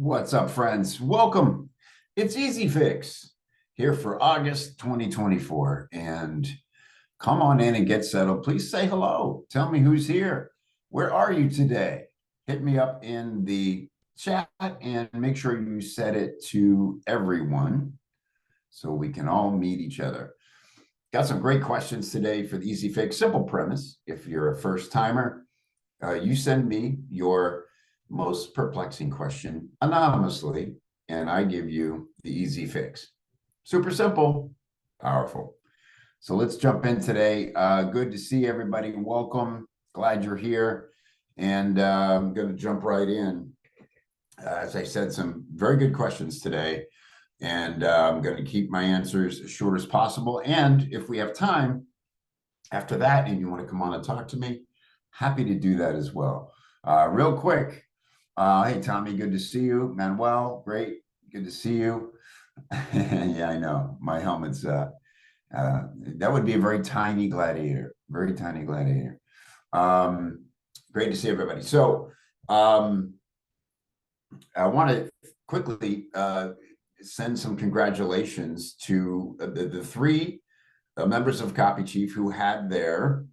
What's up, friends? Welcome. It's Easy Fix here for August 2024. And come on in and get settled. Please say hello. Tell me who's here. Where are you today? Hit me up in the chat and make sure you set it to everyone so we can all meet each other. Got some great questions today for the Easy Fix. Simple premise. If you're a first timer, you send me your most perplexing question anonymously, and I give you the easy fix. Super simple, powerful. So let's jump in today. Good to see everybody. Welcome. Glad you're here. And I'm going to jump right in. As I said, some very good questions today. And I'm going to keep my answers as short as possible. And if we have time after that and you want to come on and talk to me, happy to do that as well. Real quick, hey, Tommy, good to see you. Manuel, great, good to see you. Yeah, I know, my helmet's, that would be a very tiny gladiator, very tiny gladiator. Great to see everybody. So I want to quickly send some congratulations to the three members of Copy Chief who had their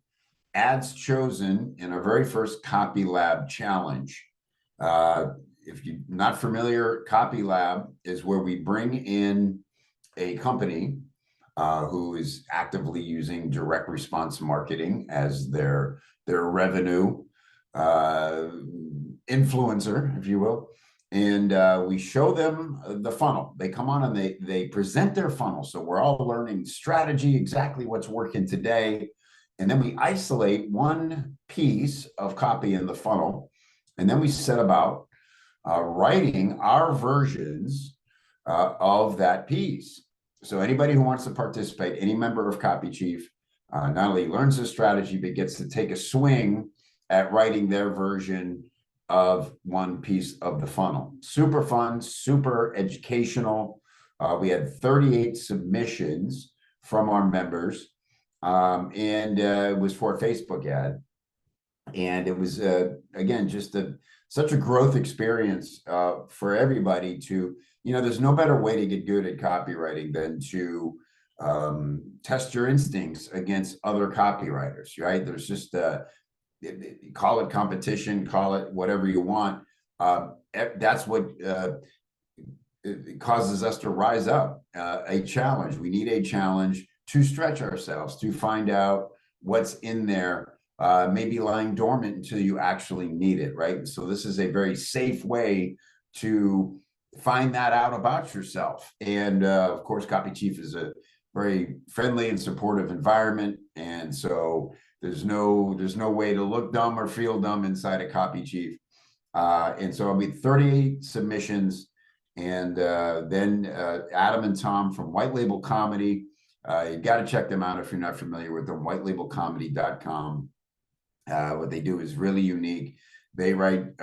ads chosen in our very first Copy Lab challenge. If you're not familiar, Copy Lab is where we bring in a company who is actively using direct response marketing as their revenue influencer, if you will. And we show them the funnel. They come on and they present their funnel. So we're all learning strategy, exactly what's working today. And then we isolate one piece of copy in the funnel. And then we set about writing our versions of that piece. So anybody who wants to participate, any member of Copy Chief, not only learns the strategy, but gets to take a swing at writing their version of one piece of the funnel. Super fun, super educational. We had 38 submissions from our members. And it was for a Facebook ad. And it was, again, just such a growth experience for everybody to, there's no better way to get good at copywriting than to test your instincts against other copywriters, right? There's just, call it competition, call it whatever you want. That's what it causes us to rise up, a challenge. We need a challenge to stretch ourselves, to find out what's in there, maybe lying dormant until you actually need it, right? So this is a very safe way to find that out about yourself. And of course, Copy Chief is a very friendly and supportive environment. And so there's no way to look dumb or feel dumb inside a Copy Chief. And so I mean, 38 submissions. And then Adam and Tom from White Label Comedy. You got to check them out if you're not familiar with them, whitelabelcomedy.com. What they do is really unique. They write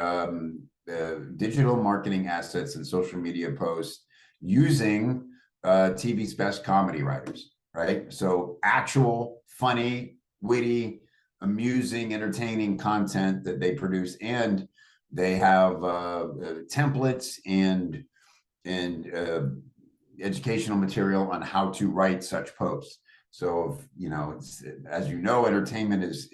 digital marketing assets and social media posts using TV's best comedy writers, right? So actual funny, witty, amusing, entertaining content that they produce. And they have templates and educational material on how to write such posts. So, as you know, entertainment is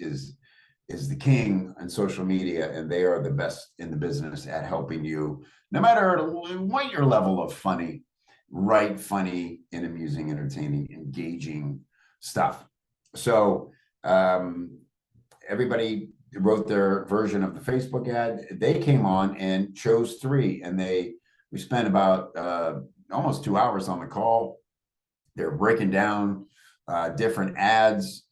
the king on social media, and they are the best in the business at helping you, no matter what your level of funny, write funny and amusing, entertaining, engaging stuff. So everybody wrote their version of the Facebook ad. They came on and chose three, and we spent about almost 2 hours on the call. They're breaking down different ads,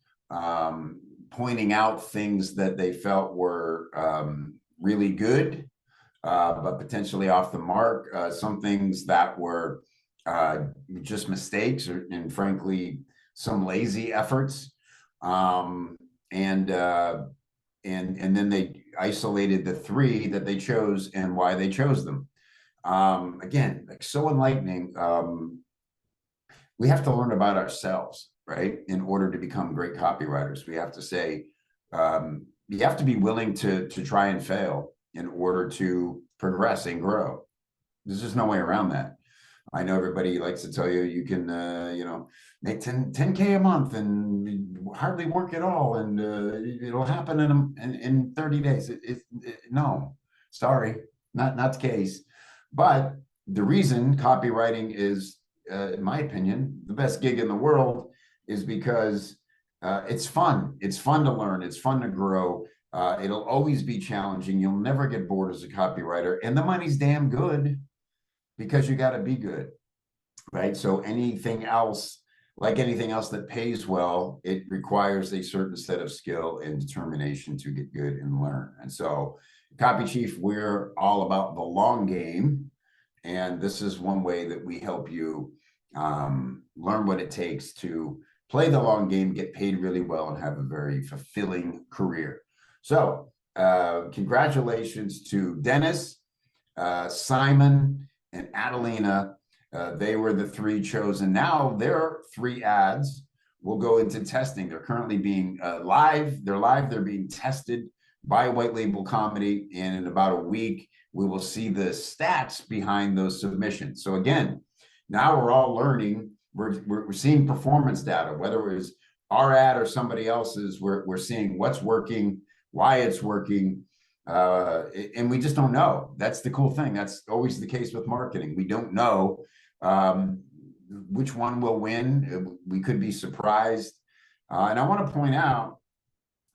pointing out things that they felt were really good, but potentially off the mark. Some things that were just mistakes, and frankly, some lazy efforts. And then they isolated the three that they chose and why they chose them. Again, like so enlightening. We have to learn about ourselves, right? In order to become great copywriters, we have to say, you have to be willing to try and fail in order to progress and grow. There's just no way around that. I know everybody likes to tell you you can, make 10K a month and hardly work at all, and it'll happen in 30 days. No, sorry, not the case. But the reason copywriting is, in my opinion, the best gig in the world is because it's fun. It's fun to learn. It's fun to grow. It'll always be challenging. You'll never get bored as a copywriter, and the money's damn good because you got to be good, right? So anything else, like anything else that pays well, it requires a certain set of skill and determination to get good and learn. And so, Copy Chief, we're all about the long game. And this is one way that we help you learn what it takes to play the long game, get paid really well, and have a very fulfilling career. So, congratulations to Dennis, Simon, and Adelina. They were the 3 chosen. Now their 3 ads will go into testing. They're currently being live. They're live. They're being tested by White Label Comedy. And in about a week, we will see the stats behind those submissions. So again, now we're all learning. We're seeing performance data, whether it was our ad or somebody else's. We're seeing what's working, why it's working. And we just don't know. That's the cool thing. That's always the case with marketing. We don't know which one will win. We could be surprised. And I want to point out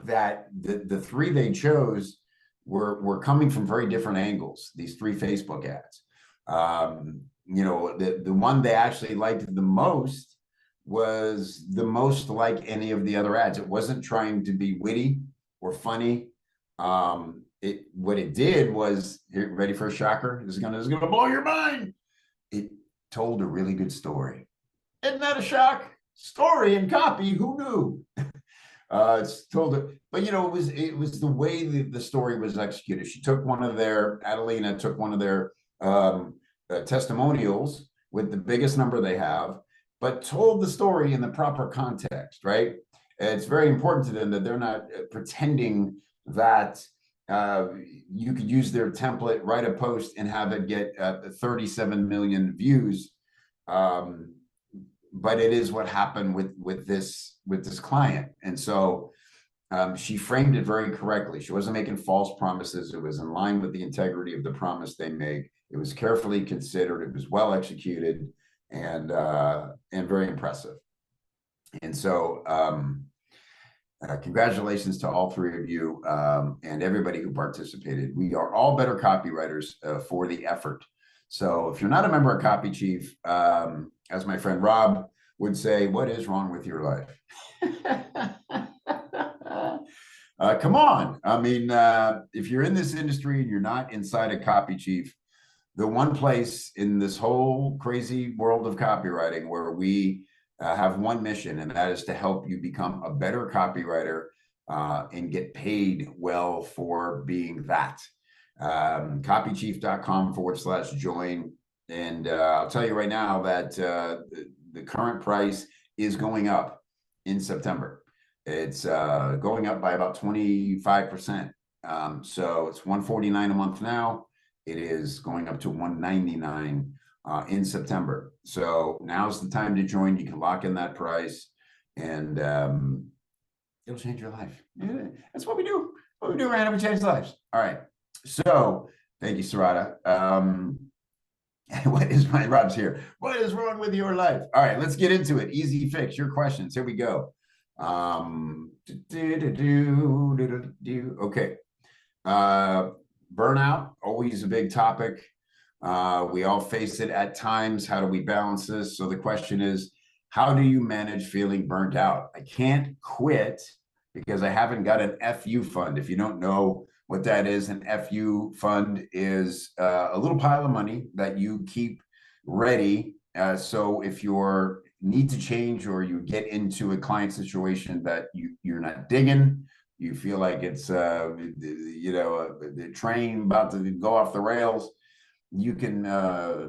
that the 3 they chose were coming from very different angles, these 3 Facebook ads. The one they actually liked the most was the most like any of the other ads. It wasn't trying to be witty or funny. What it did was, ready for a shocker? This is gonna blow your mind. It told a really good story. Isn't that a shock? Story and copy, who knew? It's told it, but it was the way the story was executed. She took Adelina took one of their testimonials with the biggest number they have, but told the story in the proper context, right? It's very important to them that they're not pretending that you could use their template, write a post, and have it get 37 million views. But it is what happened with this client. And so she framed it very correctly. She wasn't making false promises. It was in line with the integrity of the promise they make. It was carefully considered. It was well executed, and very impressive. And so congratulations to all 3 of you and everybody who participated. We are all better copywriters for the effort. So if you're not a member of Copy Chief, as my friend Rob would say, what is wrong with your life? Come on. I mean, if you're in this industry and you're not inside a Copy Chief, the one place in this whole crazy world of copywriting where we have one mission, and that is to help you become a better copywriter and get paid well for being that. Copychief.com/join. And I'll tell you right now that the current price is going up in September. It's going up by about 25%. So it's $149 a month now. It is going up to $199 in September. So now's the time to join. You can lock in that price, and it'll change your life. Yeah, that's what we do. What we do, Random, we change lives. All right. So thank you, Sarada. Rob's here. What is wrong with your life? All right, let's get into it. Easy fix, your questions. Here we go. Okay. Burnout, always a big topic. We all face it at times. How do we balance this? So the question is, how do you manage feeling burnt out? I can't quit because I haven't got an FU fund. If you don't know what that is, an FU fund is a little pile of money that you keep ready. So if you need to change, or you get into a client situation that you're not digging, you feel like it's the train about to go off the rails, you can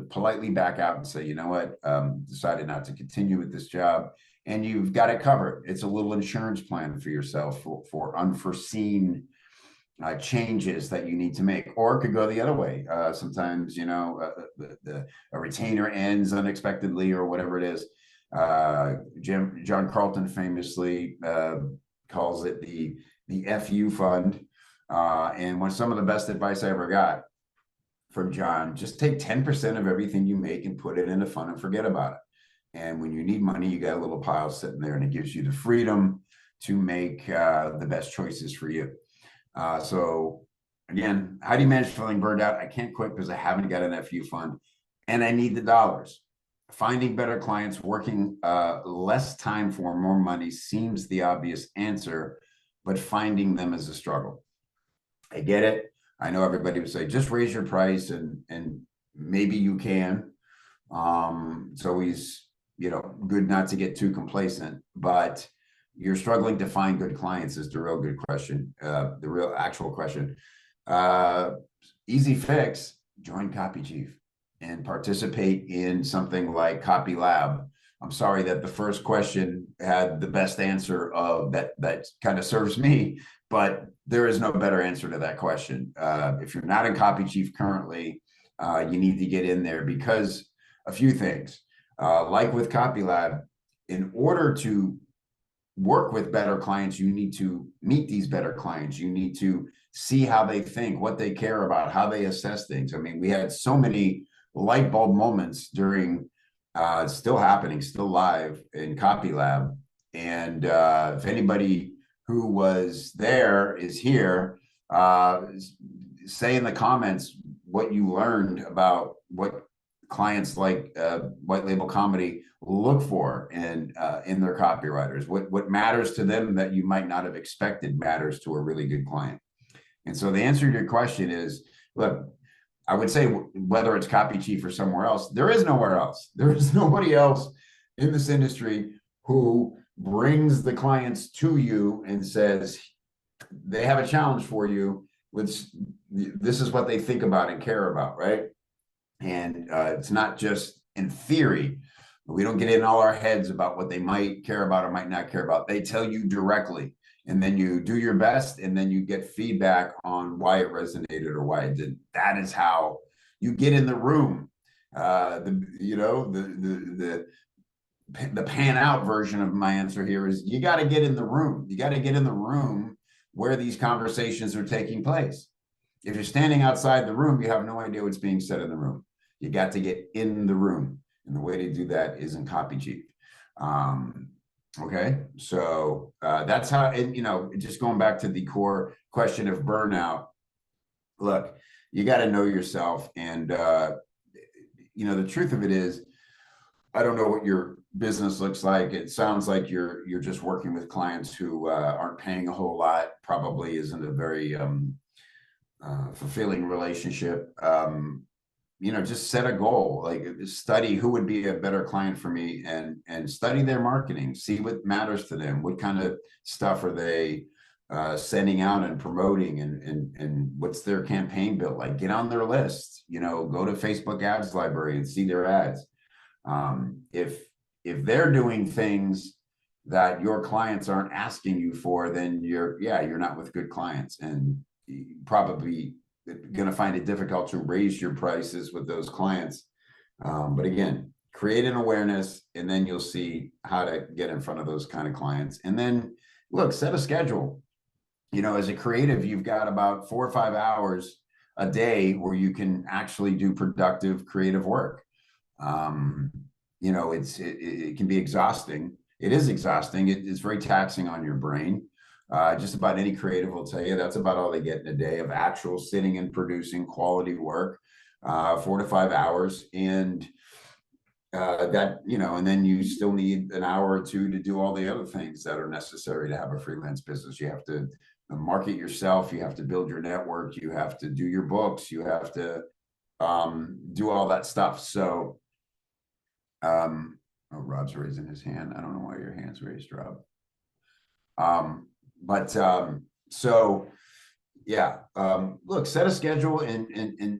politely back out and say, you know what, decided not to continue with this job, and you've got it covered. It's a little insurance plan for yourself for unforeseen changes that you need to make, or it could go the other way. Sometimes, a retainer ends unexpectedly or whatever it is. John Carlton famously calls it the FU fund. And one some of the best advice I ever got from John, just take 10% of everything you make and put it in a fund and forget about it. And when you need money, you got a little pile sitting there, and it gives you the freedom to make the best choices for you. So again, how do you manage feeling burned out? I can't quit because I haven't got an FU fund and I need the dollars. Finding better clients, working less time for more money seems the obvious answer, but finding them is a struggle. I get it. I know everybody would say, just raise your price and maybe you can. It's always, good not to get too complacent, but you're struggling to find good clients is the real good question, the real actual question. Easy fix, join Copy Chief and participate in something like Copy Lab. I'm sorry that the first question had the best answer of that kind of serves me, but there is no better answer to that question. If you're not in Copy Chief currently, you need to get in there because a few things, like with Copy Lab, in order to work with better clients, you need to meet these better clients. You need to see how they think, what they care about, how they assess things. I mean, we had so many light bulb moments during, still happening, still live in Copy Lab. And if anybody who was there is here, say in the comments what you learned about what clients like White Label Comedy look for in their copywriters. What matters to them that you might not have expected matters to a really good client. And so the answer to your question is, look, I would say whether it's Copy Chief or somewhere else, there is nowhere else. There is nobody else in this industry who brings the clients to you and says they have a challenge for you. This is what they think about and care about, right? And it's not just in theory. We don't get in all our heads about what they might care about or might not care about. They tell you directly, and then you do your best, and then you get feedback on why it resonated or why it didn't. That is how you get in the room. The pan out version of my answer here is you got to get in the room. You got to get in the room where these conversations are taking place. If you're standing outside the room, you have no idea what's being said in the room. You got to get in the room. And the way to do that is in Copy Chief. Okay, so that's how, just going back to the core question of burnout, look, you got to know yourself. And, the truth of it is, I don't know what your business looks like. It sounds like you're just working with clients who aren't paying a whole lot, probably isn't a very fulfilling relationship. Just set a goal, like study who would be a better client for me and study their marketing, see what matters to them. What kind of stuff are they sending out and promoting and what's their campaign built like? Get on their list, go to Facebook ads library and see their ads. If they're doing things that your clients aren't asking you for, then you're not with good clients, and you probably going to find it difficult to raise your prices with those clients. But again, create an awareness, and then you'll see how to get in front of those kind of clients. And then look, set a schedule. As a creative, you've got about 4 or 5 hours a day where you can actually do productive creative work. It can be exhausting. It is exhausting. It's very taxing on your brain. Just about any creative will tell you that's about all they get in a day of actual sitting and producing quality work, 4 to 5 hours. And and then you still need an hour or two to do all the other things that are necessary to have a freelance business. You have to market yourself. You have to build your network. You have to do your books. You have to do all that stuff. So, Rob's raising his hand. I don't know why your hand's raised, Rob. Look, set a schedule, and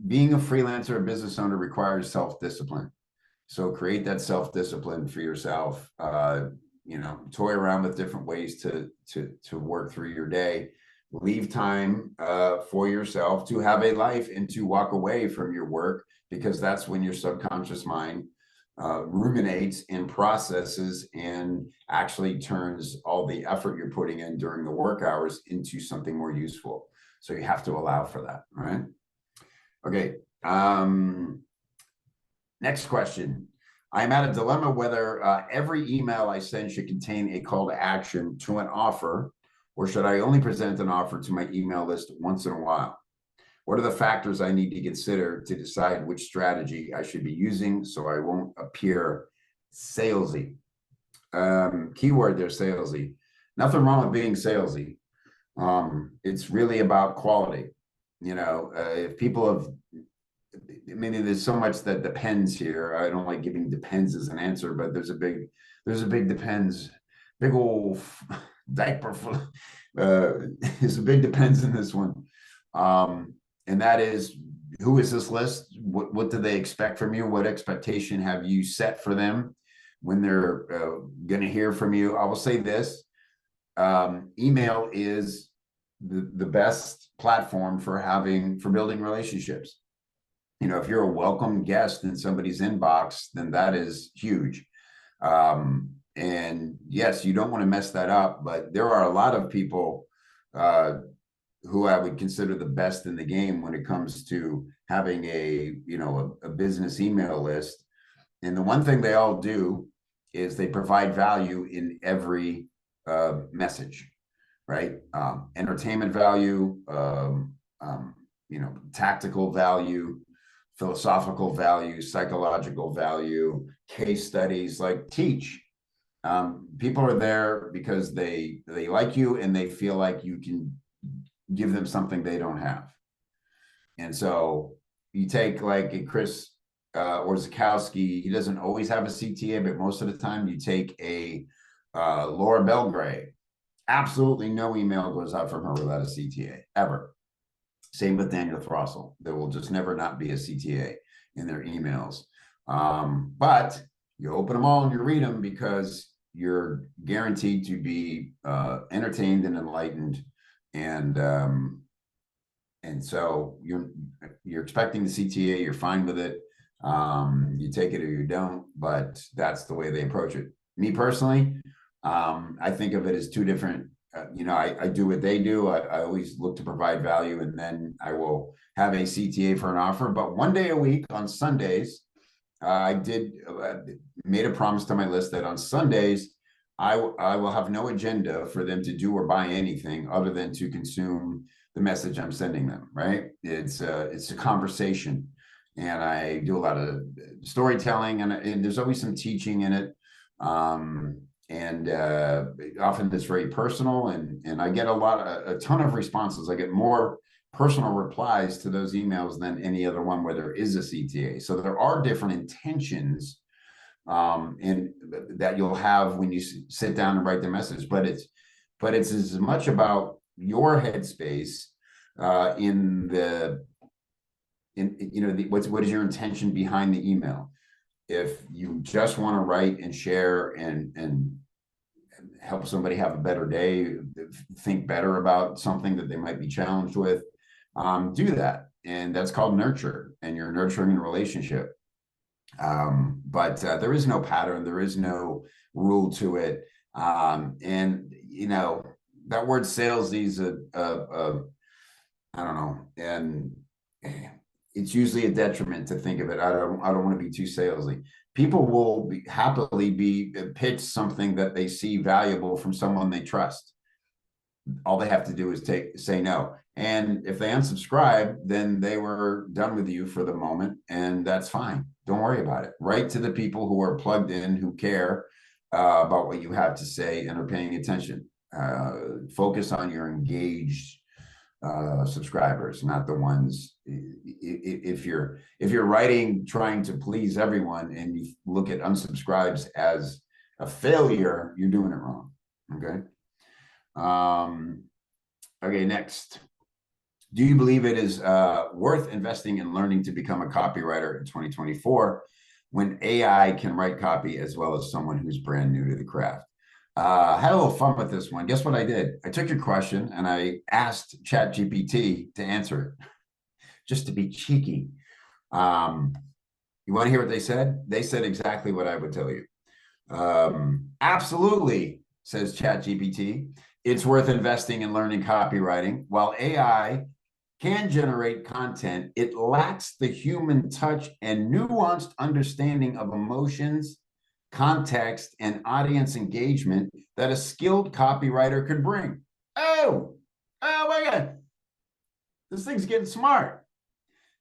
being a freelancer, a business owner requires self-discipline. So create that self-discipline for yourself. Toy around with different ways to work through your day. leave time for yourself to have a life and to walk away from your work, because that's when your subconscious mind ruminates and processes and actually turns all the effort you're putting in during the work hours into something more useful. So you have to allow for that, right? Okay. Next question. I'm at a dilemma whether every email I send should contain a call to action to an offer, or should I only present an offer to my email list once in a while? What are the factors I need to consider to decide which strategy I should be using so I won't appear salesy? Keyword there, salesy. Nothing wrong with being salesy. It's really about quality. If people have, I mean, there's so much that depends here. I don't like giving depends as an answer, but there's a big depends, big old diaper. There's a big depends in this one. And that is, who is this list? What do they expect from you? What expectation have you set for them when they're going to hear from you? I will say this, email is the best platform for building relationships. If you're a welcome guest in somebody's inbox, then that is huge. And yes, you don't want to mess that up, but there are a lot of people who I would consider the best in the game when it comes to having a business email list. And the one thing they all do is they provide value in every message, right? Entertainment value, tactical value, philosophical value, psychological value, case studies, like teach. People are there because they like you and they feel like you can give them something they don't have. And so you take like a Chris Orzechowski, he doesn't always have a CTA, but most of the time you take a Laura Belgray. Absolutely no email goes out from her without a CTA, ever. Same with Daniel Throssell. There will just never not be a CTA in their emails. But you open them all and you read them because you're guaranteed to be entertained and enlightened. And so you're expecting the CTA, you're fine with it. You take it or you don't, but that's the way they approach it. Me personally, I think of it as two different. I do what they do. I always look to provide value, and then I will have a CTA for an offer. But one day a week on Sundays, I made a promise to my list that on Sundays, I will have no agenda for them to do or buy anything other than to consume the message I'm sending them, right? It's a conversation, and I do a lot of storytelling, and there's always some teaching in it. And often it's very personal, and I get a ton of responses. I get more personal replies to those emails than any other one where there is a CTA. So there are different intentions and that you'll have when you sit down and write the message, but it's as much about your headspace what is your intention behind the email. If you just want to write and share and help somebody have a better day, think better about something that they might be challenged with, do that. And that's called nurture, and you're nurturing a relationship. But there is no pattern, there is no rule to it. And that word salesy is I don't know, and it's usually a detriment to think of it. I don't want to be too salesy. People will happily be pitched something that they see valuable from someone they trust. All they have to do is say no. And if they unsubscribe, then they were done with you for the moment, and that's fine. Don't worry about it. Write to the people who are plugged in, who care about what you have to say and are paying attention. Focus on your engaged subscribers, not the ones. If you're writing trying to please everyone and you look at unsubscribes as a failure, you're doing it wrong. Okay. Next. Do you believe it is worth investing in learning to become a copywriter in 2024 when AI can write copy as well as someone who's brand new to the craft? I had a little fun with this one. Guess what I did? I took your question and I asked ChatGPT to answer it, just to be cheeky. Um, you want to hear what they said? They said exactly what I would tell you. Absolutely, says ChatGPT. It's worth investing in learning copywriting. While AI can generate content, it lacks the human touch and nuanced understanding of emotions, context, and audience engagement that a skilled copywriter could bring. Oh my God, this thing's getting smart.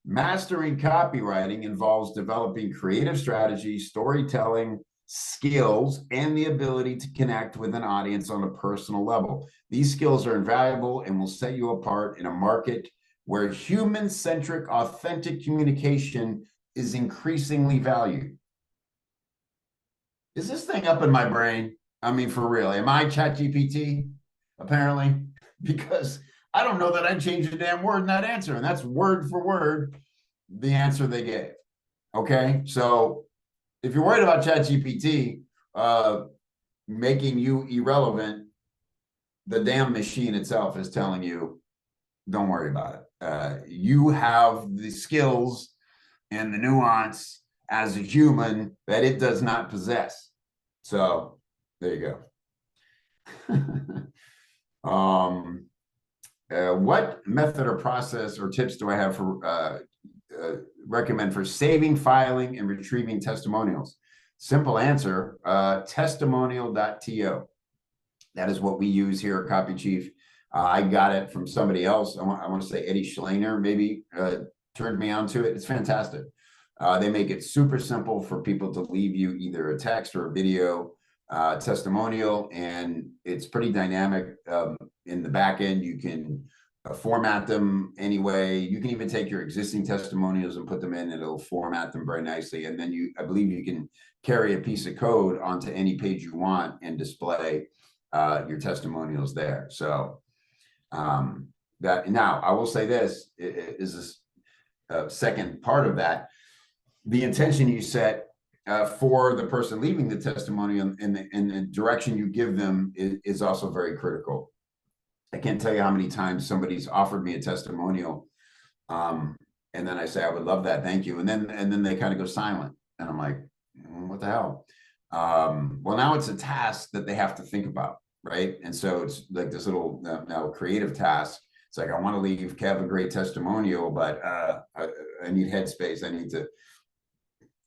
Mastering copywriting involves developing creative strategies, storytelling skills, and the ability to connect with an audience on a personal level. These skills are invaluable and will set you apart in a market where human-centric, authentic communication is increasingly valued. Is this thing up in my brain? I mean, for real, am I ChatGPT? Apparently, because I don't know that I changed a damn word in that answer, and that's word for word the answer they gave. Okay, so if you're worried about ChatGPT making you irrelevant, the damn machine itself is telling you, don't worry about it. You have the skills and the nuance as a human that it does not possess. So there you go. What method or process or tips do I have for recommend for saving, filing, and retrieving testimonials? Simple answer, testimonial.to. That is what we use here at Copy Chief. I got it from somebody else. I want to say Eddie Schlainer maybe turned me on to it. It's fantastic. They make it super simple for people to leave you either a text or a video testimonial, and it's pretty dynamic. In the back end, you can format them anyway. You can even take your existing testimonials and put them in, and it'll format them very nicely. And then I believe you can carry a piece of code onto any page you want and display your testimonials there. So that now I will say this is a second part of that. The intention you set for the person leaving the testimonial and the direction you give them is also very critical. I can't tell you how many times somebody's offered me a testimonial, and then I say, I would love that, thank you. And then they kind of go silent. And I'm like, what the hell? Well, now it's a task that they have to think about, right? And so it's like this little now creative task. It's like, I want to leave Kev a great testimonial, but I need headspace. I need to.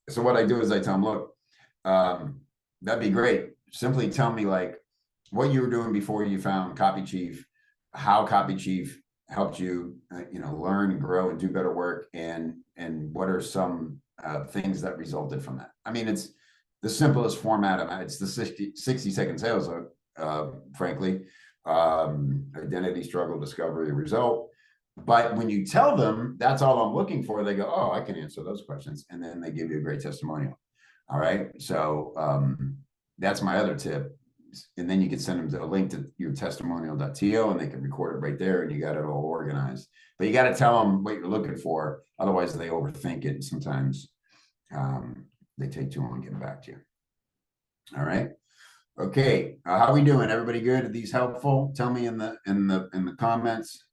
So what I do is I tell them, look, that'd be great. Simply tell me like what you were doing before you found Copy Chief, how Copy Chief helped you, learn and grow and do better work, and what are some things that resulted from that. I mean, it's the simplest format of it. It's the 60-second sales, frankly. Identity, struggle, discovery, result. But when you tell them that's all I'm looking for, they go, oh, I can answer those questions. And then they give you a great testimonial. All right. So that's my other tip. And then you can send them to a link to your testimonial.to, and they can record it right there, and you got it all organized. But you got to tell them what you're looking for. Otherwise, they overthink it. And sometimes they take too long getting back to you. All right. Okay. How are we doing? Everybody good? Are these helpful? Tell me in the comments.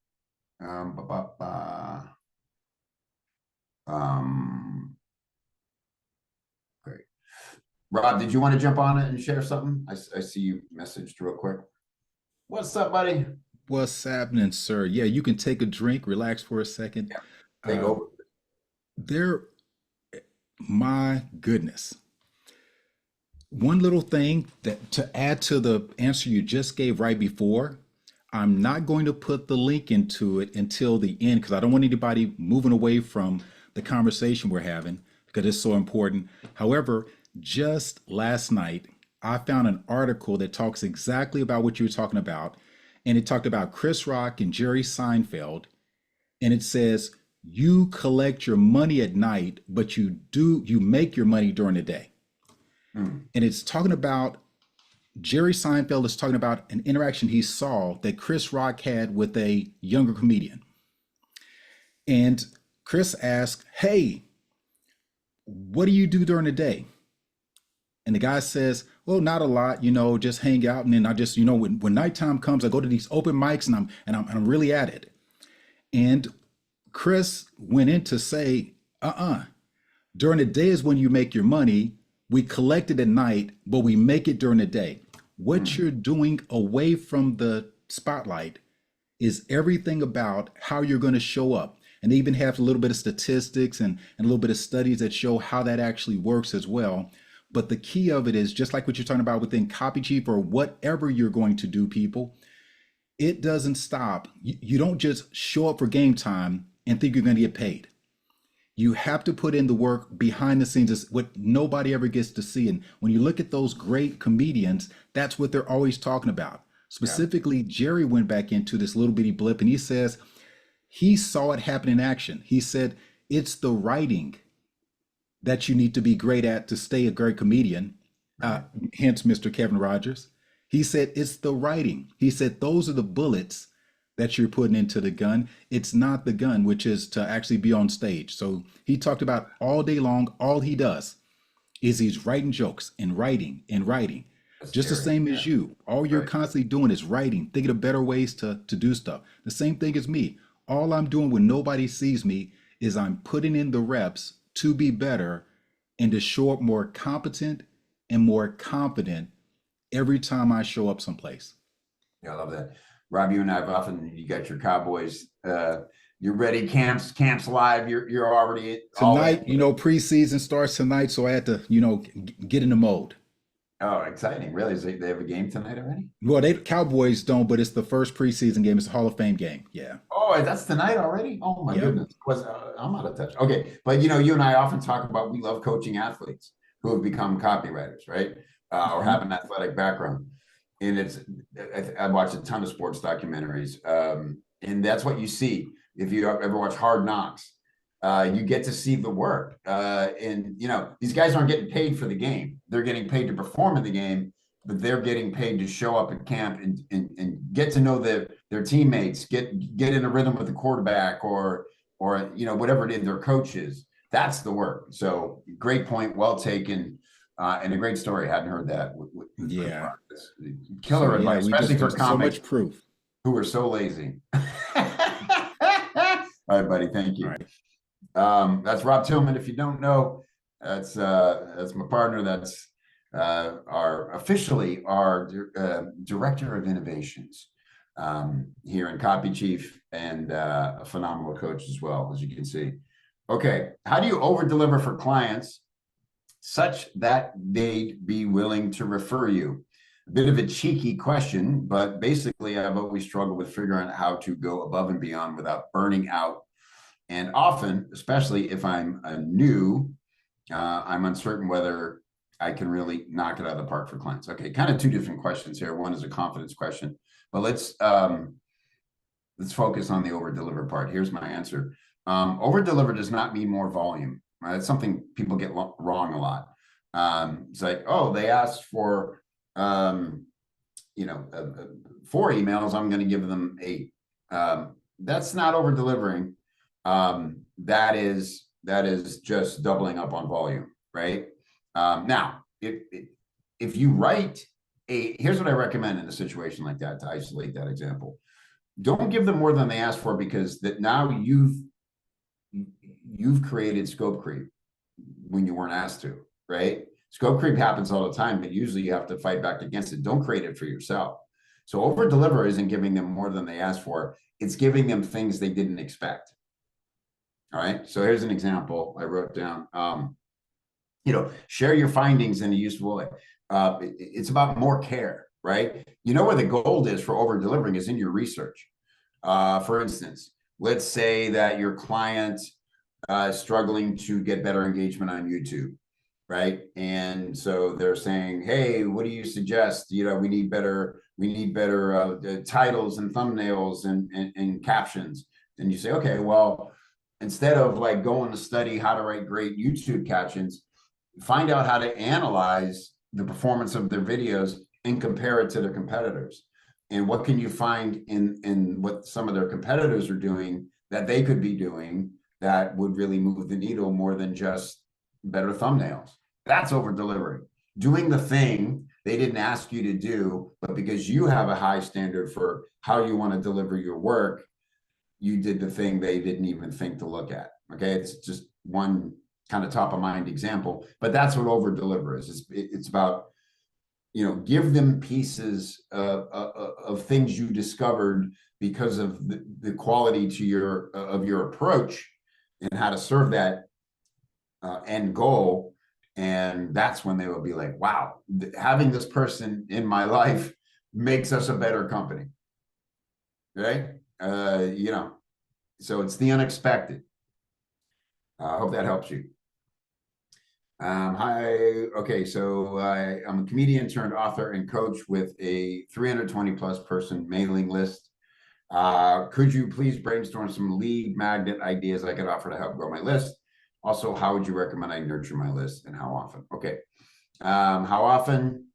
Great. Rob, did you want to jump on it and share something? I see you messaged real quick. What's up, buddy? What's happening, sir? Yeah, you can take a drink, relax for a second. Yeah, take Uh, over. there, my goodness. One little thing that to add to the answer you just gave right before, I'm not going to put the link into it until the end because I don't want anybody moving away from the conversation we're having because it's so important. However, just last night, I found an article that talks exactly about what you were talking about. And it talked about Chris Rock and Jerry Seinfeld. And it says, you collect your money at night, but you make your money during the day. Hmm. And it's talking about Jerry Seinfeld is talking about an interaction he saw that Chris Rock had with a younger comedian. And Chris asked, hey, what do you do during the day? And the guy says, well, not a lot, just hang out. And then I just, when nighttime comes, I go to these open mics and I'm really at it. And Chris went in to say, during the day is when you make your money. We collect it at night, but we make it during the day. What you're doing away from the spotlight is everything about how you're going to show up. And they even have a little bit of statistics and a little bit of studies that show how that actually works as well. But the key of it is just like what you're talking about within Copy Chief or whatever you're going to do, people, it doesn't stop. You don't just show up for game time and think you're going to get paid. You have to put in the work behind the scenes. Is what nobody ever gets to see. And when you look at those great comedians, that's what they're always talking about. Specifically, Jerry went back into this little bitty blip and he says he saw it happen in action. He said, it's the writing that you need to be great at to stay a great comedian. Hence, Mr. Kevin Rogers. He said, it's the writing. He said, those are the bullets that you're putting into the gun. It's not the gun, which is to actually be on stage. So he talked about all day long, all he does is he's writing jokes and writing and writing. That's Just the Jerry, same yeah. as you. All you're Right. constantly doing is writing, thinking of better ways to do stuff. The same thing as me. All I'm doing when nobody sees me is I'm putting in the reps to be better and to show up more competent and more confident every time I show up someplace. Yeah, I love that. Rob, you and I have often, you got your Cowboys, you're ready, camps live, you're already all in. Tonight, preseason starts tonight, so I had to, get in the mode. Oh, exciting. Really? They have a game tonight already? Well, Cowboys don't, but it's the first preseason game. It's a Hall of Fame game. Yeah. Oh, that's tonight already? Oh my Yep. goodness. I'm out of touch. Okay. But you and I often talk about, we love coaching athletes who have become copywriters, right? Or have an athletic background. And I watch a ton of sports documentaries. And that's what you see. If you ever watch Hard Knocks, you get to see the work. And these guys aren't getting paid for the game. They're getting paid to perform in the game, but they're getting paid to show up at camp and get to know their teammates, get in a rhythm with the quarterback or whatever it is, their coaches. That's the work. So great point, well taken. And a great story. Hadn't heard that. Yeah. Killer So, advice, we especially for so comics much proof. who are so lazy. All right, buddy. Thank you. All right. That's Rob Tillman. If you don't know, that's my partner. That's our director of innovations here in Copy Chief, and a phenomenal coach as well, as you can see. Okay, how do you over deliver for clients such that they'd be willing to refer you? A bit of a cheeky question, but basically I've always struggled with figuring out how to go above and beyond without burning out. And often, especially if I'm new, I'm uncertain whether I can really knock it out of the park for clients. Okay, kind of two different questions here. One is a confidence question, but let's focus on the over deliver part. Here's my answer. Over deliver does not mean more volume. It's something people get wrong a lot. It's like, oh, they asked for 4 emails, I'm going to give them 8. That's not over delivering. That is just doubling up on volume, right? Now, if you write here's what I recommend in a situation like that to isolate that example. Don't give them more than they asked for, because that now you've created scope creep when you weren't asked to, right? Scope creep happens all the time, but usually you have to fight back against it. Don't create it for yourself. So over deliver isn't giving them more than they asked for. It's giving them things they didn't expect. All right. So here's an example I wrote down. Share your findings in a useful way. It's about more care, right? Where the gold is for over delivering is in your research. For instance, let's say that your client is struggling to get better engagement on YouTube, right? And so they're saying, hey, what do you suggest? We need better titles and thumbnails and captions. And you say, okay, well, instead of like going to study how to write great YouTube captions, find out how to analyze the performance of their videos and compare it to their competitors. And what can you find in what some of their competitors are doing that they could be doing that would really move the needle more than just better thumbnails? That's over delivering. doing the thing they didn't ask you to do, but because you have a high standard for how you want to deliver your work, you did the thing they didn't even think to look at. Okay, it's just one kind of top of mind example, but that's what over deliver is. It's about, give them pieces of things you discovered because of the quality of your approach and how to serve that end goal. And that's when they will be like, wow, having this person in my life makes us a better company. Right? So it's the unexpected. I hope that helps you. Hi. Okay. So I'm a comedian turned author and coach with a 320 plus person mailing list. Could you please brainstorm some lead magnet ideas I could offer to help grow my list? Also, how would you recommend I nurture my list and how often? Okay. How often?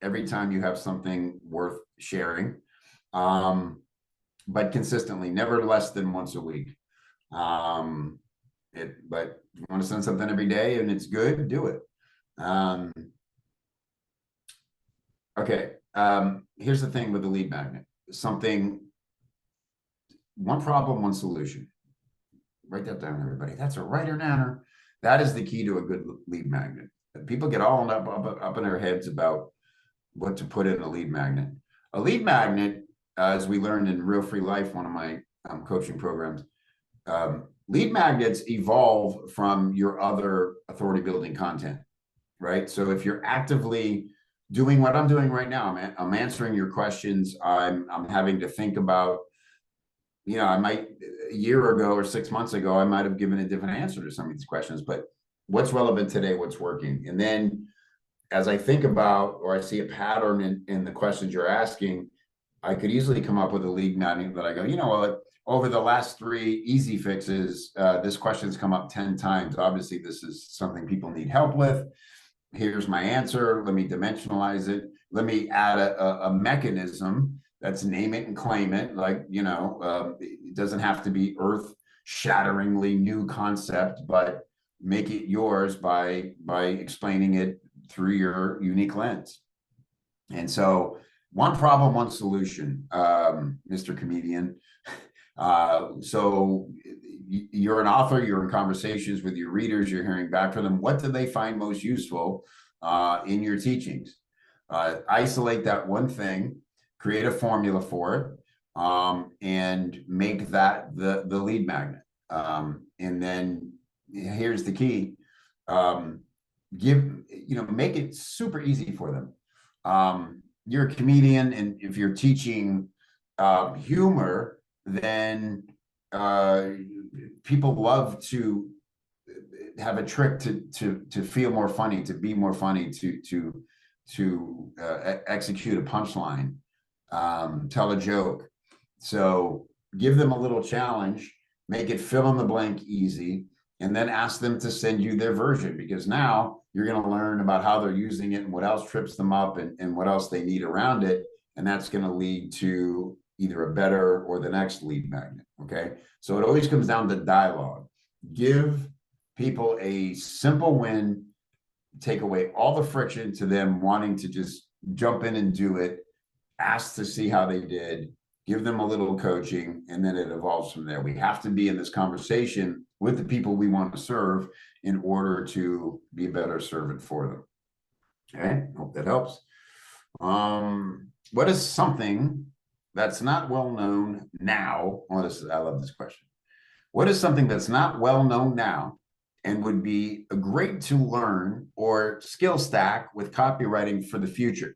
Every time you have something worth sharing, but consistently, never less than once a week. But if you want to send something every day and it's good, do it. Okay. Here's the thing with the lead magnet. One problem, one solution. Write that down, everybody. That's a writer nanner. That is the key to a good lead magnet. People get all up in their heads about what to put in a lead magnet. A lead magnet, as we learned in Real Free Life, one of my coaching programs, lead magnets evolve from your other authority building content, right? So if you're actively doing what I'm doing right now, I'm answering your questions. I'm having to think about, I might a year ago or 6 months ago, I might have given a different answer to some of these questions, but what's relevant today, what's working? And then as I think about, or I see a pattern in the questions you're asking, I could easily come up with a lead magnet that I go, what? Over the last 3 easy fixes, this question's come up 10 times. Obviously, this is something people need help with. Here's my answer. Let me dimensionalize it. Let me add a mechanism that's name it and claim it. Like, it doesn't have to be earth-shatteringly new concept, but make it yours by explaining it through your unique lens. And so one problem, one solution, Mr. Comedian. So you're an author, you're in conversations with your readers, you're hearing back from them. What do they find most useful in your teachings? Isolate that one thing, create a formula for it, and make that the lead magnet. And then here's the key. Make it super easy for them. You're a comedian, and if you're teaching humor, then people love to have a trick to feel more funny, to be more funny, to execute a punchline, tell a joke. So give them a little challenge, make it fill in the blank easy, and then ask them to send you their version, because now you're going to learn about how they're using it and what else trips them up and what else they need around it. And that's going to lead to either a better or the next lead magnet. Okay. So it always comes down to dialogue. Give people a simple win, take away all the friction to them wanting to just jump in and do it, ask to see how they did, give them a little coaching, and then it evolves from there. We have to be in this conversation with the people we want to serve in order to be a better servant for them. Okay, hope that helps. What is something that's not well known now? I love this question. What is something that's not well known now and would be great to learn or skill stack with copywriting for the future?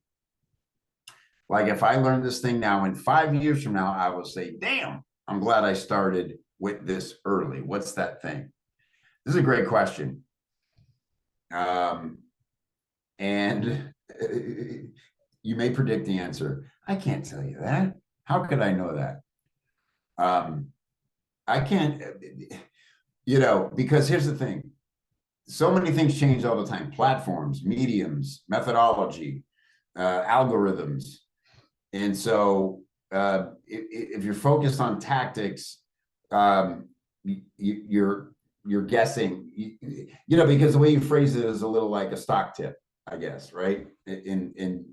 Like if I learn this thing now, in 5 years from now, I will say, damn, I'm glad I started with this early. What's that thing? This is a great question. And you may predict the answer. I can't tell you that. How could I know that? I can't, because here's the thing. So many things change all the time. Platforms, mediums, methodology, algorithms. And so if you're focused on tactics, you're guessing, because the way you phrase it is a little like a stock tip. I guess, right? In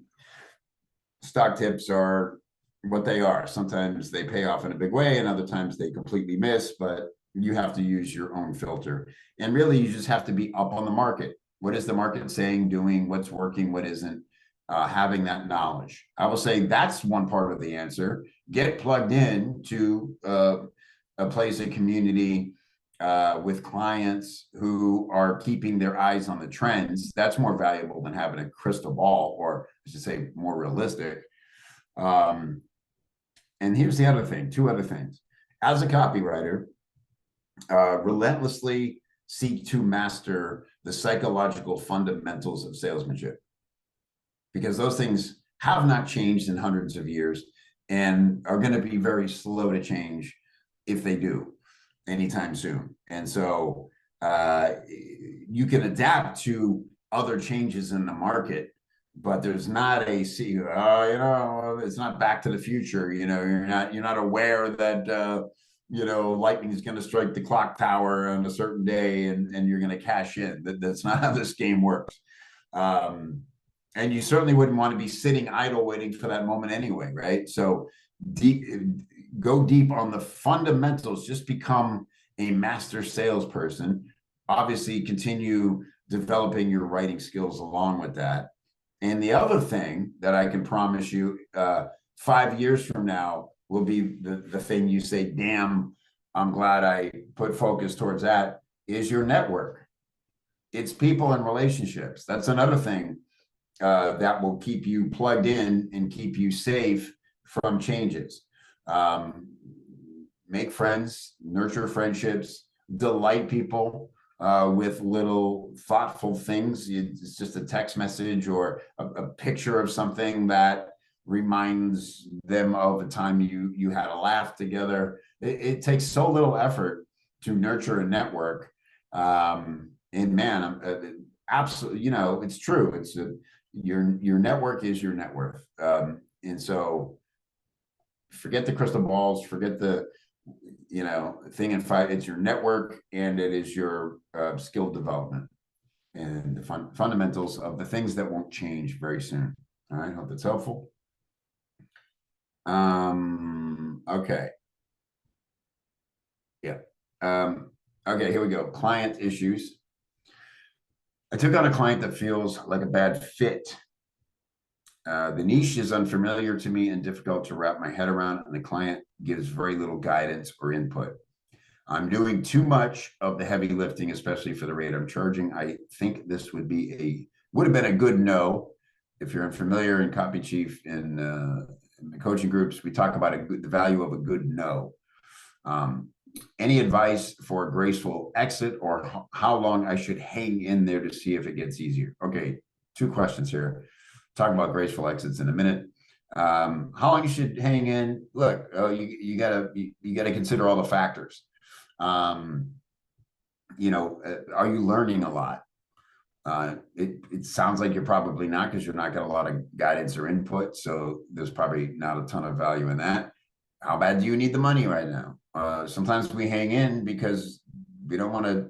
stock tips are what they are. Sometimes they pay off in a big way, and other times they completely miss, but you have to use your own filter. And really, you just have to be up on the market. What is the market saying, doing, what's working, what isn't? Having that knowledge. I will say that's one part of the answer. Get plugged in to a place, a community with clients who are keeping their eyes on the trends. That's more valuable than having a crystal ball, or I should say more realistic. Um, and here's the other thing, two other things. As a copywriter, relentlessly seek to master the psychological fundamentals of salesmanship, because those things have not changed in hundreds of years and are going to be very slow to change if they do anytime soon. And so you can adapt to other changes in the market, but there's not a it's not Back to the Future. You're not aware that lightning is going to strike the clock tower on a certain day and you're going to cash in. That's not how this game works. And you certainly wouldn't want to be sitting idle waiting for that moment anyway, right? So go deep on the fundamentals. Just become a master salesperson. Obviously, continue developing your writing skills along with that. And the other thing that I can promise you, 5 years from now, will be the thing you say, damn, I'm glad I put focus towards that, is your network. It's people and relationships. That's another thing that will keep you plugged in and keep you safe from changes. Make friends, nurture friendships, delight people with little thoughtful things. It's just a text message or a picture of something that reminds them of a time you had a laugh together. It takes so little effort to nurture a network. And man, I'm absolutely, it's true. Your network is your net worth. And so forget the crystal balls, forget the thing in fight. It's your network, and it is your skill development and the fundamentals of the things that won't change very soon. All right, hope that's helpful. Okay. Yeah. Okay, here we go. Client issues. I took on a client that feels like a bad fit. The niche is unfamiliar to me and difficult to wrap my head around, and the client gives very little guidance or input. I'm doing too much of the heavy lifting, especially for the rate I'm charging. I think this would have been a good no. If you're unfamiliar in Copy Chief in the coaching groups, we talk about the value of a good no. Any advice for a graceful exit, or how long I should hang in there to see if it gets easier? Okay, two questions here. Talk about graceful exits in a minute. How long you should hang in? Look, you gotta consider all the factors. Are you learning a lot? It sounds like you're probably not, because you're not getting a lot of guidance or input. So there's probably not a ton of value in that. How bad do you need the money right now? Sometimes we hang in because we don't want to,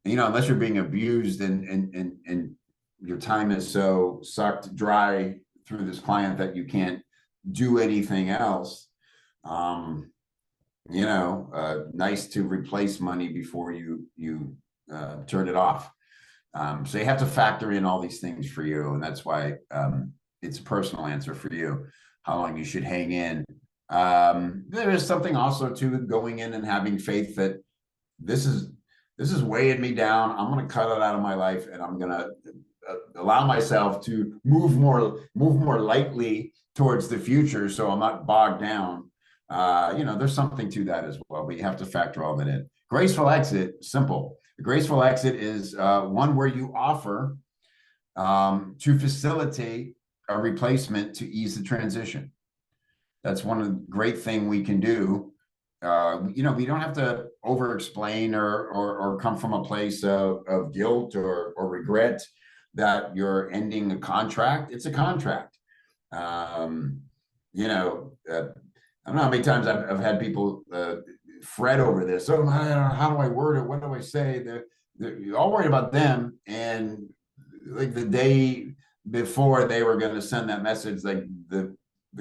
unless you're being abused and your time is so sucked dry through this client that you can't do anything else. Nice to replace money before you turn it off. So you have to factor in all these things for you, and that's why it's a personal answer for you, how long you should hang in. There is something also to going in and having faith that this is weighing me down. I'm going to cut it out of my life, and I'm going to allow myself to move more lightly towards the future, so I'm not bogged down. There's something to that as well, but you have to factor all that in. Graceful exit, simple. A graceful exit is one where you offer to facilitate a replacement to ease the transition. That's one of the great thing we can do. We don't have to over explain or come from a place of guilt or regret that you're ending a contract. It's a contract. I don't know how many times I've had people fret over this. So how do I word it? What do I say? They're all worried about them, and like the day before they were going to send that message, like the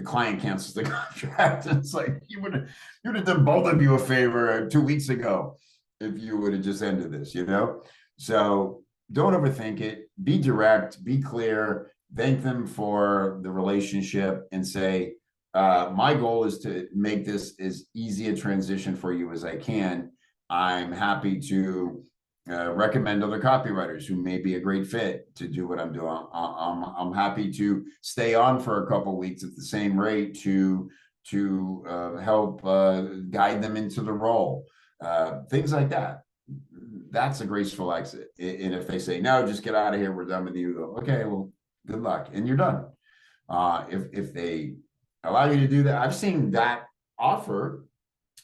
client cancels the contract. It's like you would have done both of you a favor 2 weeks ago if you would have just ended this, you know? So don't overthink it. Be direct, be clear, thank them for the relationship and say, my goal is to make this as easy a transition for you as I can. I'm happy to recommend other copywriters who may be a great fit to do what I'm doing. I'm happy to stay on for a couple of weeks at the same rate to help guide them into the role. Things like that. That's a graceful exit. And if they say no, just get out of here, we're done with you. Okay, well, good luck, and you're done. If they allow you to do that, I've seen that offer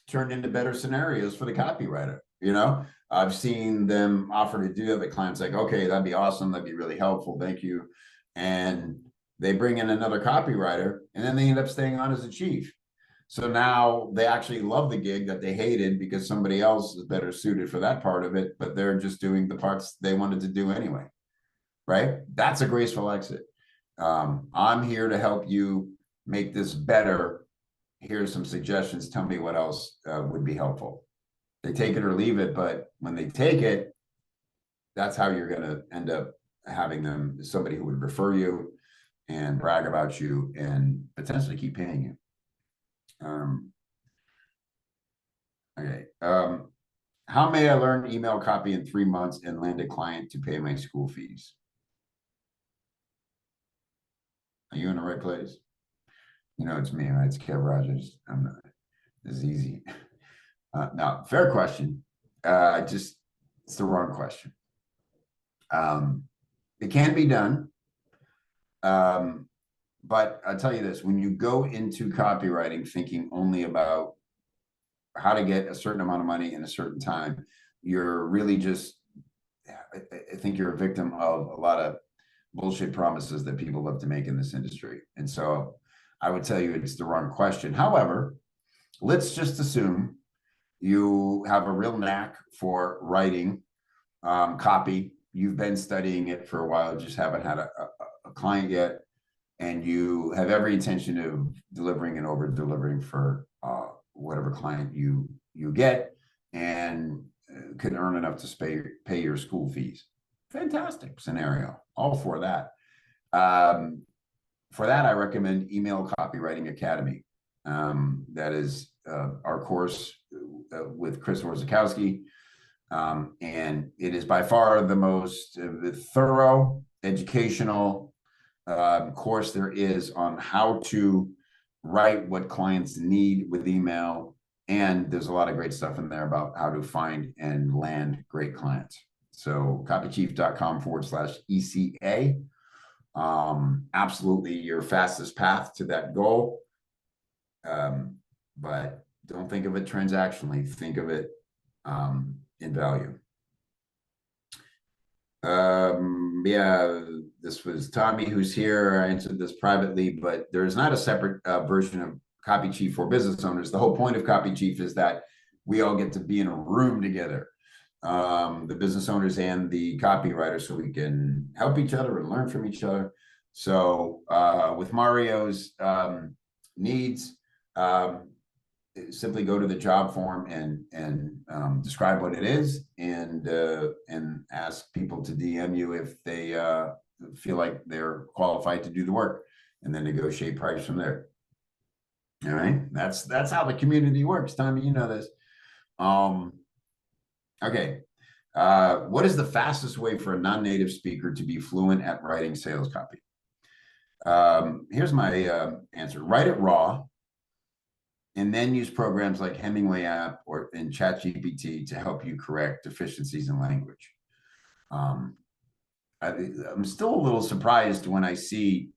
turned into better scenarios for the copywriter. You know, I've seen them offer to do that. The client's like, okay, that'd be awesome. That'd be really helpful. Thank you. And they bring in another copywriter, and then they end up staying on as a chief. So now they actually love the gig that they hated because somebody else is better suited for that part of it, but they're just doing the parts they wanted to do anyway. Right? That's a graceful exit. I'm here to help you make this better. Here's some suggestions. Tell me what else would be helpful. They take it or leave it, but when they take it, that's how you're going to end up having them, somebody who would refer you and brag about you and potentially keep paying you. Okay. How may I learn email copy in 3 months and land a client to pay my school fees? Are you in the right place? You know, it's me, right? It's Kev Rogers. I'm not, this is easy. Now, fair question. It's the wrong question. It can be done. But I'll tell you this, when you go into copywriting thinking only about how to get a certain amount of money in a certain time, you're really just, I think you're a victim of a lot of bullshit promises that people love to make in this industry. And so I would tell you it's the wrong question. However, let's just assume you have a real knack for writing copy. You've been studying it for a while, just haven't had a client yet. And you have every intention of delivering and over delivering for whatever client you get, and can earn enough to pay your school fees. Fantastic scenario. All for that. For that, I recommend Email Copywriting Academy. That is our course with Chris Orzechowski. And it is by far the most thorough, educational course there is on how to write what clients need with email. And there's a lot of great stuff in there about how to find and land great clients. So copychief.com/ECA. Absolutely your fastest path to that goal. But don't think of it transactionally, think of it in value. Yeah, this was Tommy who's here. I answered this privately, but there's not a separate version of Copy Chief for business owners. The whole point of Copy Chief is that we all get to be in a room together, the business owners and the copywriters, so we can help each other and learn from each other. So with Mario's needs, simply go to the job form and describe what it is, and ask people to DM you if they feel like they're qualified to do the work, and then negotiate price from there. All right, that's how the community works. Tommy, you know this. Okay, what is the fastest way for a non-native speaker to be fluent at writing sales copy? Here's my answer. Write it raw, and then use programs like Hemingway app or in ChatGPT to help you correct deficiencies in language. I'm still a little surprised when I see,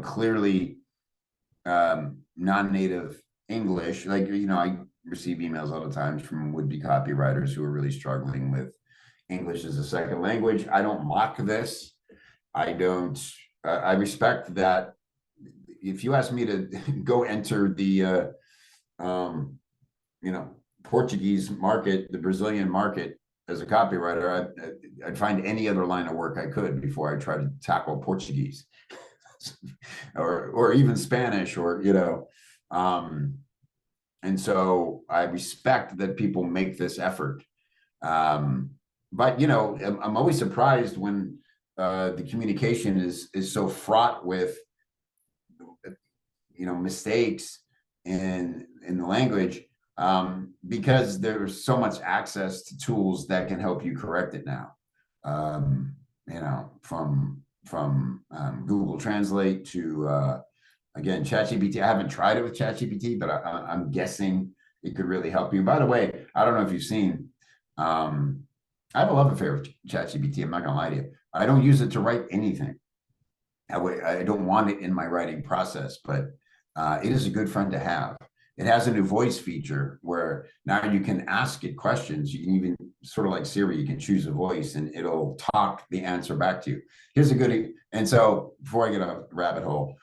clearly non-native English. Like, I receive emails all the time from would-be copywriters who are really struggling with English as a second language. I don't mock this. I respect that. If you ask me to go enter the, Portuguese market, the Brazilian market, as a copywriter, I'd find any other line of work I could before I try to tackle Portuguese or even Spanish, or, and so I respect that people make this effort. But, I'm always surprised when the communication is so fraught with, mistakes in the language, because there's so much access to tools that can help you correct it now. From Google Translate to, again, ChatGPT. I haven't tried it with ChatGPT, but I'm guessing it could really help you. By the way, I don't know if you've seen, I have a love affair with ChatGPT. I'm not gonna lie to you. I don't use it to write anything. I don't want it in my writing process, but it is a good friend to have. It has a new voice feature where now you can ask it questions. You can even, sort of like Siri, you can choose a voice and it'll talk the answer back to you. Here's a good, and so before I get a rabbit hole,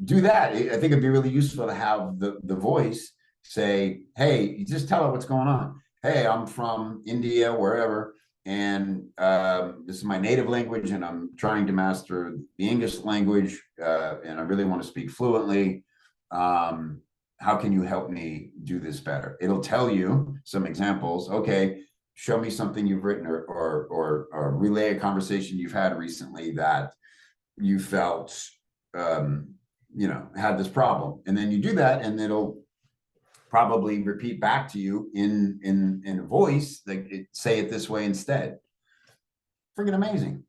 do that. I think it'd be really useful to have the voice say, hey, you just tell it what's going on. Hey, I'm from India, wherever, and this is my native language, and I'm trying to master the English language, and I really want to speak fluently. How can you help me do this better? It'll tell you some examples. Okay, show me something you've written, or relay a conversation you've had recently that you felt, had this problem. And then you do that, and it'll probably repeat back to you in a voice, like, say it this way instead. Freaking amazing,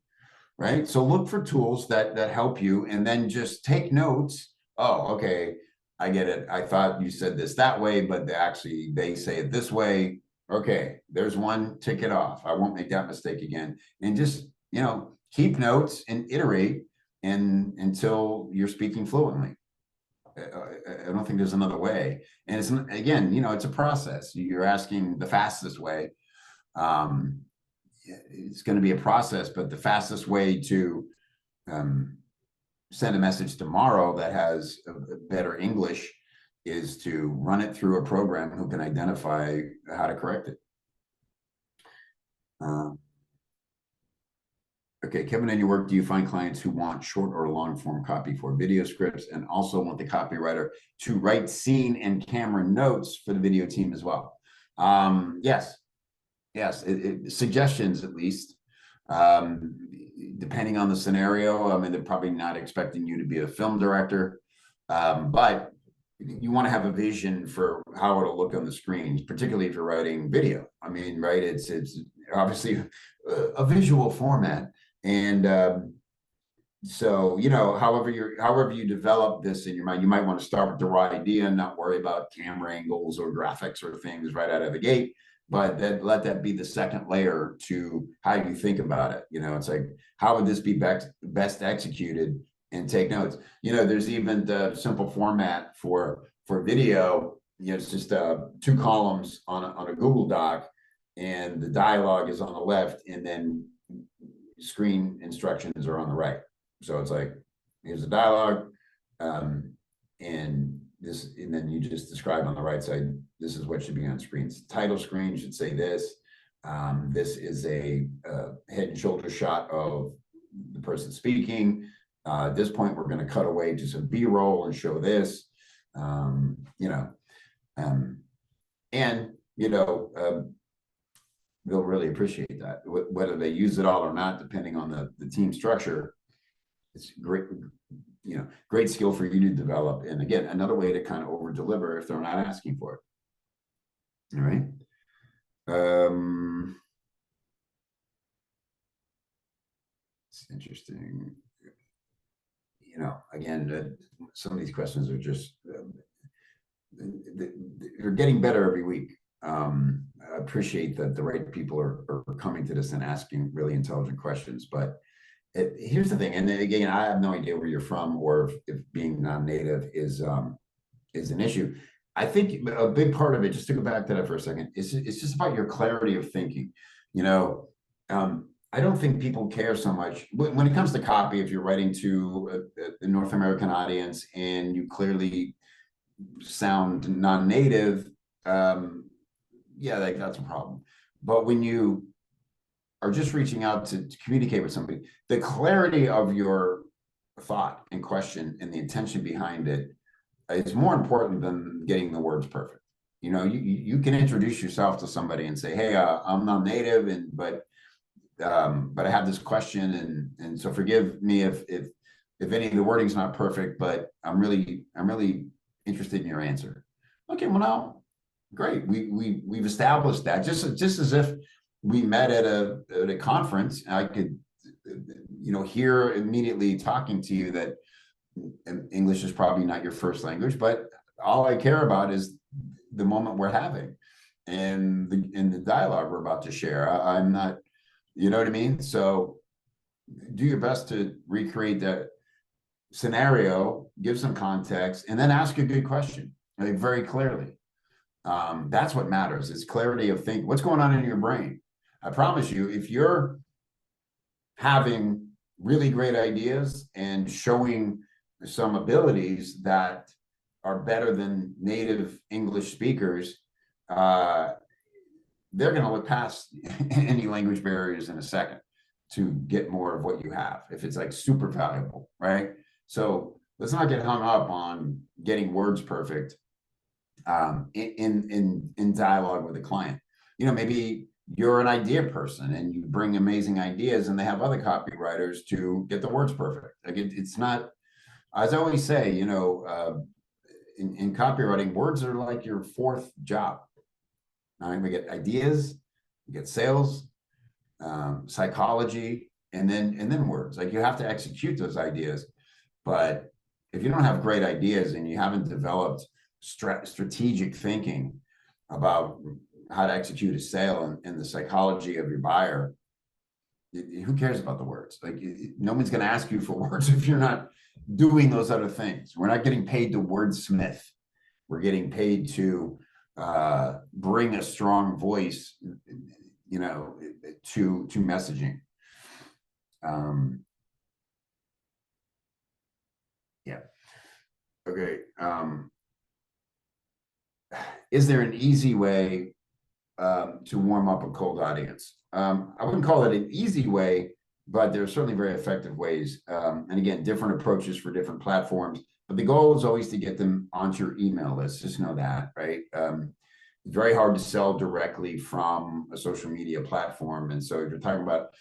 right? So look for tools that help you, and then just take notes. Oh, okay, I get it. I thought you said this that way, but they say it this way. Okay, there's one, tick it off. I won't make that mistake again. And just, keep notes and iterate until you're speaking fluently. I don't think there's another way. And it's, again, it's a process. You're asking the fastest way. It's going to be a process, but the fastest way to send a message tomorrow that has a better English is to run it through a program who can identify how to correct it. Okay, Kevin, in your work, do you find clients who want short or long form copy for video scripts and also want the copywriter to write scene and camera notes for the video team as well? Yes, suggestions at least. Depending on the scenario, I mean, they're probably not expecting you to be a film director, but you want to have a vision for how it'll look on the screen, particularly if you're writing video. I mean, right? It's obviously a visual format. And so, however you develop this in your mind, you might want to start with the raw idea and not worry about camera angles or graphics or things right out of the gate, but then let that be the second layer to how you think about it. It's like, how would this be best executed, and take notes. There's even the simple format for video. It's just 2 columns on a Google Doc, and the dialogue is on the left, and then screen instructions are on the right. So it's like, here's the dialogue, and then you just describe on the right side, this is what should be on screens. Title screen should say this. This is a head and shoulder shot of the person speaking. At this point, we're going to cut away to some B-roll and show this. They'll really appreciate that. Whether they use it all or not, depending on the team structure, it's great, great skill for you to develop. And again, another way to kind of over deliver if they're not asking for it. All right. It's interesting. Again, some of these questions are just, they're getting better every week. I appreciate that the right people are coming to this and asking really intelligent questions. But here's the thing, and then again, I have no idea where you're from or if being non-native is an issue. I think a big part of it, just to go back to that for a second, it's just about your clarity of thinking. I don't think people care so much when it comes to copy. If you're writing to a North American audience and you clearly sound non-native, yeah, that's a problem. But when you are just reaching out to communicate with somebody, the clarity of your thought and question and the intention behind it is more important than getting the words perfect. You know, you can introduce yourself to somebody and say, "Hey, I'm not native, and but I have this question, and so forgive me if any of the wording's not perfect, but I'm really interested in your answer." Okay, well now, great. We've established that just as if we met at a conference. I could, you know, hear immediately talking to you that English is probably not your first language, but all I care about is the moment we're having and the dialogue we're about to share. I'm not, you know what I mean? So do your best to recreate that scenario, give some context, and then ask a good question, like very clearly. That's what matters. It's clarity of thinking. What's going on in your brain? I promise you, if you're having really great ideas and showing some abilities that are better than native English speakers, they're going to look past any language barriers in a second to get more of what you have, if it's like super valuable, right? So let's not get hung up on getting words perfect in dialogue with a client. You know, maybe you're an idea person and you bring amazing ideas, and they have other copywriters to get the words perfect. Like it's not, as I always say, you know, in copywriting, words are like your fourth job. All right, we get ideas, we get sales, psychology, and then words. Like you have to execute those ideas, but if you don't have great ideas and you haven't developed strategic thinking about how to execute a sale and the psychology of your buyer, who cares about the words? Like no one's going to ask you for words if you're not doing those other things. We're not getting paid to wordsmith. We're getting paid to bring a strong voice, you know, to messaging. Yeah. Okay. Is there an easy way to warm up a cold audience? I wouldn't call it an easy way, but there are certainly very effective ways. And again, different approaches for different platforms. But the goal is always to get them onto your email list. Just know that, right? It's very hard to sell directly from a social media platform. And so if you're talking about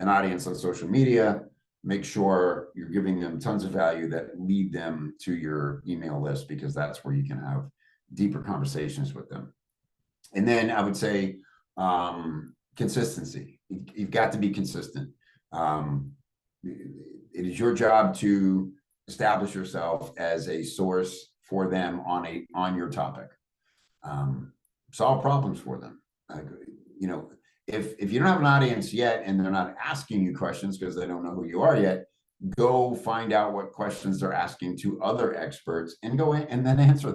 an audience on social media, make sure you're giving them tons of value that lead them to your email list, because that's where you can have deeper conversations with them. And then I would say consistency. You've got to be consistent. It is your job to establish yourself as a source for them on your topic. Solve problems for them. You know, if you don't have an audience yet and they're not asking you questions because they don't know who you are yet, go find out what questions they're asking to other experts and go in and then answer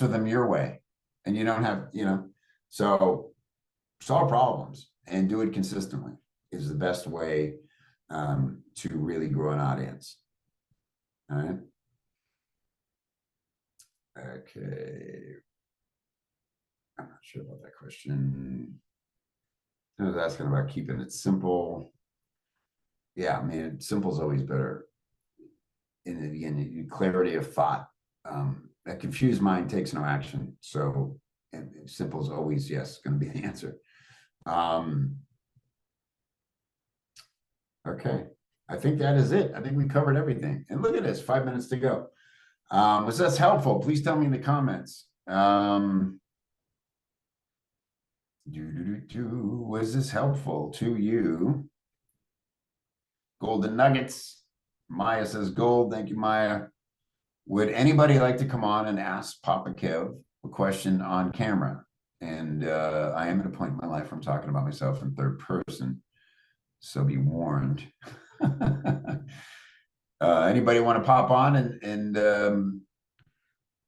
them your way. And you don't have, you know, so solve problems and do it consistently is the best way to really grow an audience. All right. Okay. I'm not sure about that question. I was asking about keeping it simple. Yeah, I mean, simple is always better. And again, clarity of thought. A confused mind takes no action. So simple is always, yes, going to be the answer. Okay. I think that is it. I think we covered everything. And look at this, 5 minutes to go. Was this helpful? Please tell me in the comments. Was this helpful to you? Golden Nuggets. Maya says gold. Thank you, Maya. Would anybody like to come on and ask Papa Kev a question on camera? And I am at a point in my life where I'm talking about myself in third person, so be warned. Anybody want to pop on and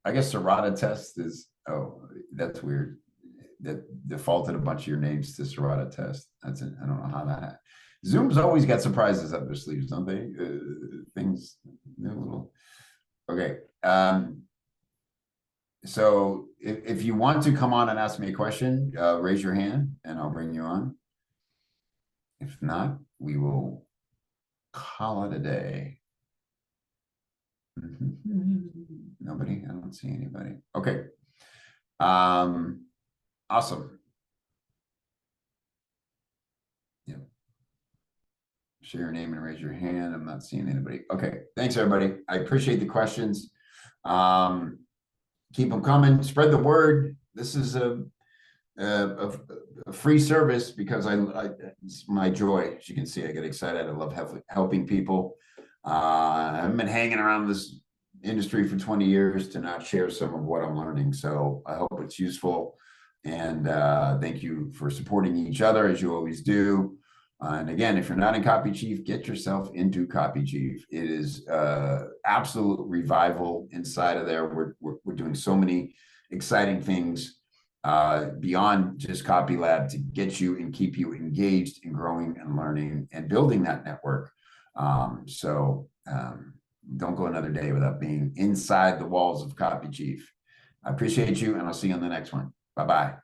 I guess Serrata test is, oh, that's weird. That defaulted a bunch of your names to Serrata test. That's it. I don't know how that. Zoom's always got surprises up their sleeves, don't they? Things, new little. Okay. So if you want to come on and ask me a question, raise your hand and I'll bring you on. If not, we will call it a day. Nobody? I don't see anybody. Okay. Awesome. Yeah. Share your name and raise your hand. I'm not seeing anybody. Okay. Thanks, everybody. I appreciate the questions. Keep them coming. Spread the word. This is a free service because it's my joy. As you can see, I get excited. I love helping people. I've been hanging around this industry for 20 years to not share some of what I'm learning. So I hope it's useful. And thank you for supporting each other as you always do. And again, if you're not in Copy Chief, get yourself into Copy Chief. It is absolute revival inside of there. We're doing so many exciting things beyond just Copy Lab to get you and keep you engaged in growing and learning and building that network. Don't go another day without being inside the walls of Copy Chief. I appreciate you, and I'll see you on the next one. Bye-bye.